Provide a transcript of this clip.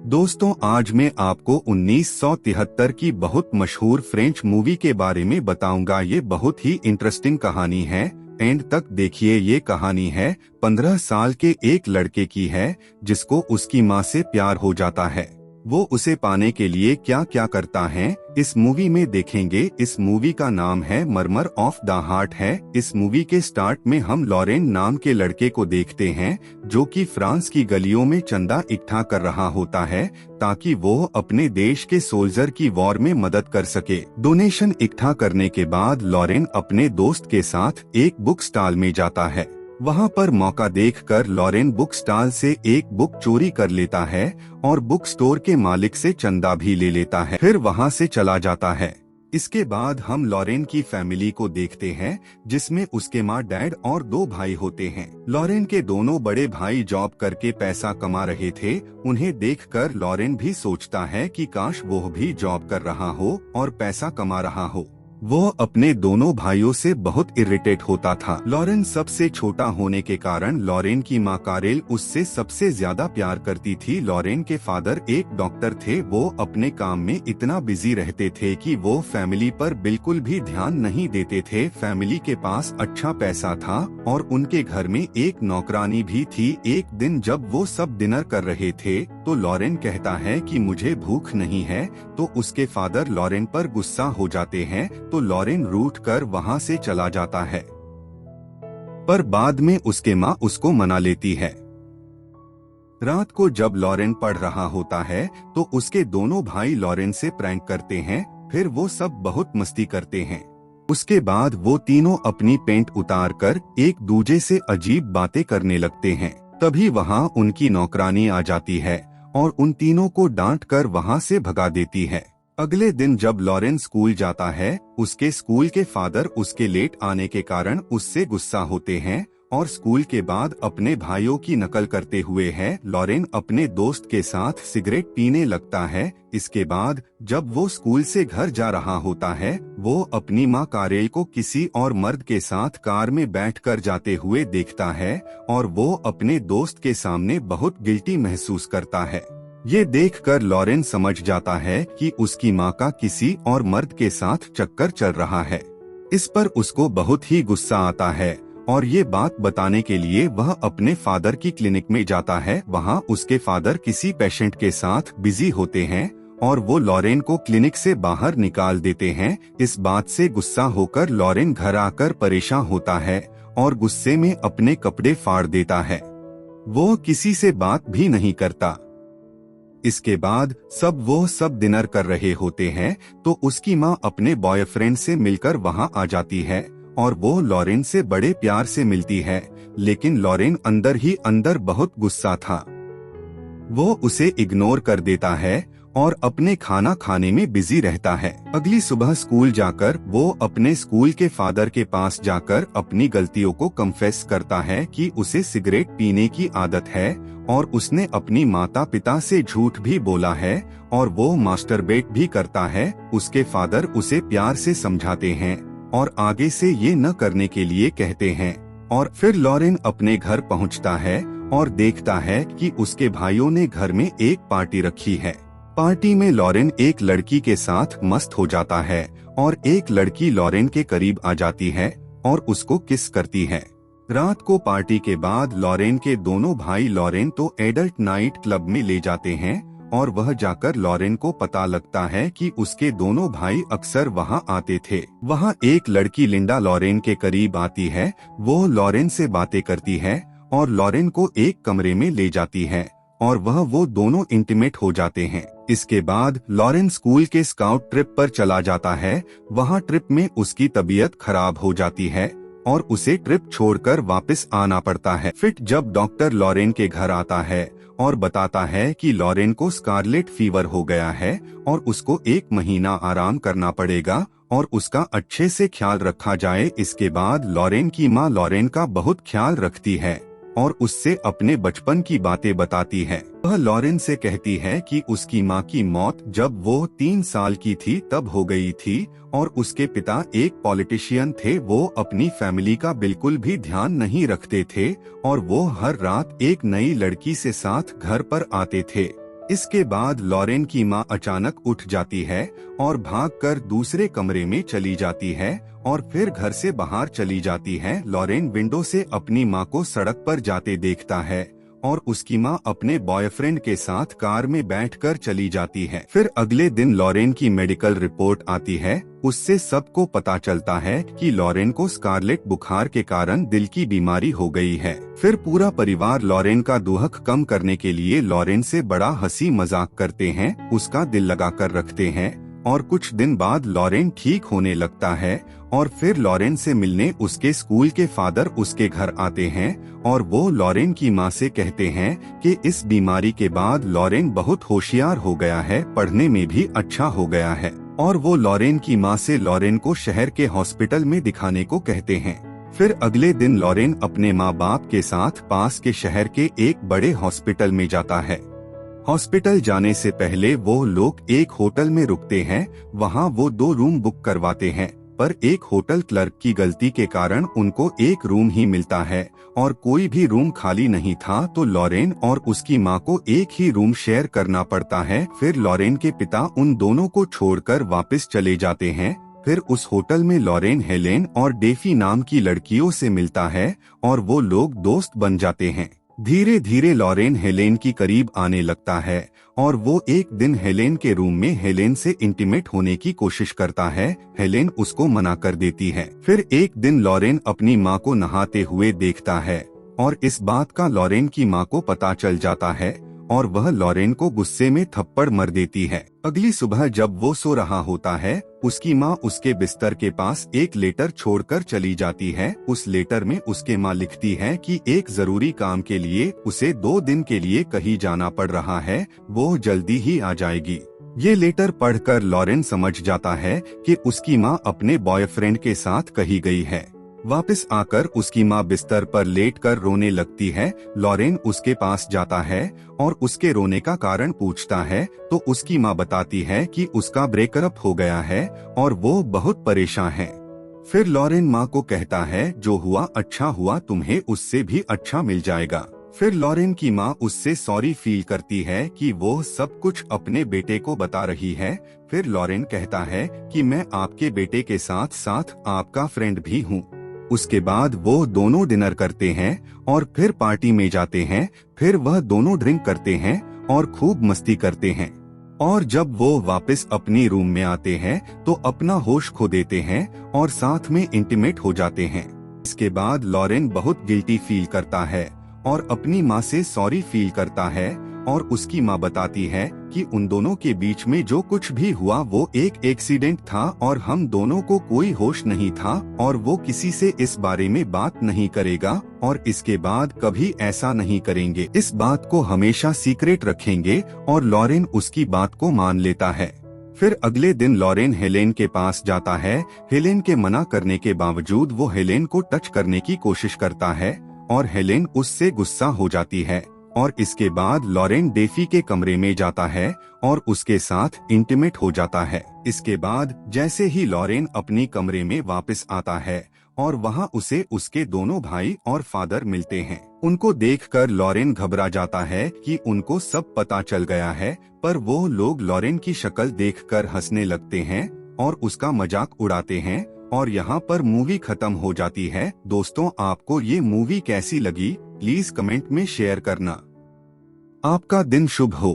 दोस्तों, आज मैं आपको 1973 की बहुत मशहूर फ्रेंच मूवी के बारे में बताऊंगा। ये बहुत ही इंटरेस्टिंग कहानी है। एंड तक देखिए। ये कहानी है 15 साल के एक लड़के की है जिसको उसकी माँ से प्यार हो जाता है। वो उसे पाने के लिए क्या क्या करता है इस मूवी में देखेंगे। इस मूवी का नाम है मर्मर ऑफ द हार्ट है। इस मूवी के स्टार्ट में हम लॉरेन नाम के लड़के को देखते हैं जो कि फ्रांस की गलियों में चंदा इकट्ठा कर रहा होता है ताकि वो अपने देश के सोल्जर की वॉर में मदद कर सके। डोनेशन इकट्ठा करने के बाद लॉरेन अपने दोस्त के साथ एक बुक स्टॉल में जाता है। वहाँ पर मौका देखकर लॉरेन बुक स्टॉल से एक बुक चोरी कर लेता है और बुक स्टोर के मालिक से चंदा भी ले लेता है, फिर वहाँ से चला जाता है। इसके बाद हम लॉरेन की फैमिली को देखते हैं जिसमें उसके माँ, डैड और 2 भाई होते हैं। लॉरेन के दोनों बड़े भाई जॉब करके पैसा कमा रहे थे। उन्हें देखकर लॉरेन भी सोचता है कि काश वो भी जॉब कर रहा हो और पैसा कमा रहा हो। वो अपने दोनों भाइयों से बहुत इरिटेट होता था। लॉरेन सबसे छोटा होने के कारण लॉरेन की माँ कारेल उससे सबसे ज्यादा प्यार करती थी। लॉरेन के फादर एक डॉक्टर थे। वो अपने काम में इतना बिजी रहते थे कि वो फैमिली पर बिल्कुल भी ध्यान नहीं देते थे। फैमिली के पास अच्छा पैसा था और उनके घर में एक नौकरानी भी थी। एक दिन जब वो सब डिनर कर रहे थे तो लॉरेन कहता है कि मुझे भूख नहीं है, तो उसके फादर लॉरेन पर गुस्सा हो जाते हैं। तो लॉरेन रूठ कर वहाँ से चला जाता है, पर बाद में उसके माँ उसको मना लेती है। रात को जब लॉरेन पढ़ रहा होता है तो उसके दोनों भाई लॉरेन से प्रैंक करते हैं। फिर वो सब बहुत मस्ती करते हैं। उसके बाद वो तीनों अपनी पेंट उतार कर एक दूजे से अजीब बातें करने लगते हैं। तभी वहाँ उनकी नौकरानी आ जाती है और उन तीनों को डांट कर वहाँ से भगा देती है। अगले दिन जब लॉरेन स्कूल जाता है, उसके स्कूल के फादर उसके लेट आने के कारण उससे गुस्सा होते हैं और स्कूल के बाद अपने भाइयों की नकल करते हुए है लॉरेन अपने दोस्त के साथ सिगरेट पीने लगता है। इसके बाद जब वो स्कूल से घर जा रहा होता है, वो अपनी माँ कारेल को किसी और मर्द के साथ कार में बैठकर जाते हुए देखता है और वो अपने दोस्त के सामने बहुत गिल्टी महसूस करता है। ये देखकर लॉरेन समझ जाता है कि उसकी माँ का किसी और मर्द के साथ चक्कर चल रहा है। इस पर उसको बहुत ही गुस्सा आता है और ये बात बताने के लिए वह अपने फादर की क्लिनिक में जाता है। वहाँ उसके फादर किसी पेशेंट के साथ बिजी होते हैं और वो लॉरेन को क्लिनिक से बाहर निकाल देते हैं। इस बात से गुस्सा होकर लॉरेन घर आकर परेशान होता है और गुस्से में अपने कपड़े फाड़ देता है। वो किसी से बात भी नहीं करता। इसके बाद वो सब डिनर कर रहे होते हैं तो उसकी माँ अपने बॉयफ्रेंड से मिलकर वहाँ आ जाती है और वो लॉरेन से बड़े प्यार से मिलती है। लेकिन लॉरेन अंदर ही अंदर बहुत गुस्सा था। वो उसे इग्नोर कर देता है और अपने खाना खाने में बिजी रहता है। अगली सुबह स्कूल जाकर वो अपने स्कूल के फादर के पास जाकर अपनी गलतियों को कन्फेस करता है कि उसे सिगरेट पीने की आदत है और उसने अपनी माता पिता से झूठ भी बोला है और वो मास्टरबेट भी करता है। उसके फादर उसे प्यार से समझाते हैं और आगे से ये न करने के लिए कहते हैं। और फिर लॉरेन अपने घर पहुंचता है और देखता है कि उसके भाइयों ने घर में एक पार्टी रखी है। पार्टी में लॉरेन एक लड़की के साथ मस्त हो जाता है और एक लड़की लॉरेन के करीब आ जाती है और उसको किस करती है। रात को पार्टी के बाद लॉरेन के दोनों भाई लॉरेन तो एडल्ट नाइट क्लब में ले जाते हैं और वह जाकर लॉरेन को पता लगता है कि उसके दोनों भाई अक्सर वहाँ आते थे। वहाँ एक लड़की लिंडा लॉरेन के करीब आती है। वो लॉरेन से बातें करती है और लॉरेन को एक कमरे में ले जाती है और वो दोनों इंटीमेट हो जाते हैं। इसके बाद लॉरेन स्कूल के स्काउट ट्रिप पर चला जाता है। वहाँ ट्रिप में उसकी तबीयत खराब हो जाती है और उसे ट्रिप छोड़कर वापस आना पड़ता है। फिर जब डॉक्टर लॉरेन के घर आता है और बताता है कि लॉरेन को स्कारलेट फीवर हो गया है और उसको 1 महीना आराम करना पड़ेगा और उसका अच्छे से ख्याल रखा जाए। इसके बाद लॉरेन की माँ लॉरेन का बहुत ख्याल रखती है और उससे अपने बचपन की बातें बताती है। वह लॉरेन से कहती है कि उसकी माँ की मौत जब वो 3 साल की थी तब हो गई थी और उसके पिता एक पॉलिटिशियन थे। वो अपनी फैमिली का बिल्कुल भी ध्यान नहीं रखते थे और वो हर रात एक नई लड़की से साथ घर पर आते थे। इसके बाद लॉरेन की माँ अचानक उठ जाती है और भागकर दूसरे कमरे में चली जाती है और फिर घर से बाहर चली जाती है। लॉरेन विंडो से अपनी माँ को सड़क पर जाते देखता है और उसकी माँ अपने बॉयफ्रेंड के साथ कार में बैठकर चली जाती है। फिर अगले दिन लॉरेन की मेडिकल रिपोर्ट आती है। उससे सबको पता चलता है कि लॉरेन को स्कारलेट बुखार के कारण दिल की बीमारी हो गई है। फिर पूरा परिवार लॉरेन का दुख कम करने के लिए लॉरेन से बड़ा हंसी मजाक करते हैं, उसका दिल लगाकर रखते हैं और कुछ दिन बाद लॉरेन ठीक होने लगता है। और फिर लॉरेन से मिलने उसके स्कूल के फादर उसके घर आते हैं और वो लॉरेन की माँ से कहते हैं कि इस बीमारी के बाद लॉरेन बहुत होशियार हो गया है, पढ़ने में भी अच्छा हो गया है। और वो लॉरेन की माँ से लॉरेन को शहर के हॉस्पिटल में दिखाने को कहते हैं। फिर अगले दिन लॉरेन अपने माँ बाप के साथ पास के शहर के एक बड़े हॉस्पिटल में जाता है। हॉस्पिटल जाने से पहले वो लोग एक होटल में रुकते हैं। वहाँ वो 2 रूम बुक करवाते हैं, पर एक होटल क्लर्क की गलती के कारण उनको एक रूम ही मिलता है और कोई भी रूम खाली नहीं था, तो लॉरेन और उसकी माँ को एक ही रूम शेयर करना पड़ता है। फिर लॉरेन के पिता उन दोनों को छोड़कर वापस चले जाते हैं। फिर उस होटल में लॉरेन हेलेन और डेफी नाम की लड़कियों से मिलता है और वो लोग दोस्त बन जाते हैं। धीरे धीरे लॉरेन हेलेन की करीब आने लगता है और वो एक दिन हेलेन के रूम में हेलेन से इंटीमेट होने की कोशिश करता है। हेलेन उसको मना कर देती है। फिर एक दिन लॉरेन अपनी माँ को नहाते हुए देखता है और इस बात का लॉरेन की माँ को पता चल जाता है और वह लॉरेन को गुस्से में थप्पड़ मार देती है। अगली सुबह जब वो सो रहा होता है, उसकी माँ उसके बिस्तर के पास एक लेटर छोड़कर चली जाती है। उस लेटर में उसके माँ लिखती है कि एक जरूरी काम के लिए उसे 2 दिन के लिए कहीं जाना पड़ रहा है, वो जल्दी ही आ जाएगी। ये लेटर पढ़कर लॉरेन समझ जाता है कि उसकी माँ अपने बॉयफ्रेंड के साथ कहीं गई है। वापस आकर उसकी माँ बिस्तर पर लेटकर रोने लगती है। लॉरेन उसके पास जाता है और उसके रोने का कारण पूछता है, तो उसकी माँ बताती है कि उसका ब्रेकअप हो गया है और वो बहुत परेशान है। फिर लॉरेन माँ को कहता है, जो हुआ अच्छा हुआ, तुम्हें उससे भी अच्छा मिल जाएगा। फिर लॉरेन की माँ उससे सॉरी फील करती है कि वो सब कुछ अपने बेटे को बता रही है। फिर लॉरेन कहता है कि मैं आपके बेटे के साथ साथ आपका फ्रेंड भी हूँ। उसके बाद वो दोनों डिनर करते हैं और फिर पार्टी में जाते हैं। फिर वह दोनों ड्रिंक करते हैं और खूब मस्ती करते हैं और जब वो वापस अपनी रूम में आते हैं तो अपना होश खो देते हैं और साथ में इंटीमेट हो जाते हैं। इसके बाद लॉरेन बहुत गिल्टी फील करता है और अपनी माँ से सॉरी फील करता है और उसकी माँ बताती है कि उन दोनों के बीच में जो कुछ भी हुआ वो एक एक्सीडेंट था और हम दोनों को कोई होश नहीं था और वो किसी से इस बारे में बात नहीं करेगा और इसके बाद कभी ऐसा नहीं करेंगे। इस बात को हमेशा सीक्रेट रखेंगे और लॉरेन उसकी बात को मान लेता है। फिर अगले दिन लॉरेन हेलेन के पास जाता है। हेलेन के मना करने के बावजूद वो हेलेन को टच करने की कोशिश करता है और हेलेन उससे गुस्सा हो जाती है और इसके बाद लॉरेन डेफी के कमरे में जाता है और उसके साथ इंटीमेट हो जाता है। इसके बाद जैसे ही लॉरेन अपनी कमरे में वापस आता है और वहाँ उसे उसके दोनों भाई और फादर मिलते हैं। उनको देखकर लॉरेन घबरा जाता है कि उनको सब पता चल गया है, पर वो लोग लॉरेन की शक्ल देखकर हंसने लगते हैं और उसका मजाक उड़ाते हैं और यहाँ पर मूवी खत्म हो जाती है। दोस्तों, आपको ये मूवी कैसी लगी प्लीज कमेंट में शेयर करना। आपका दिन शुभ हो।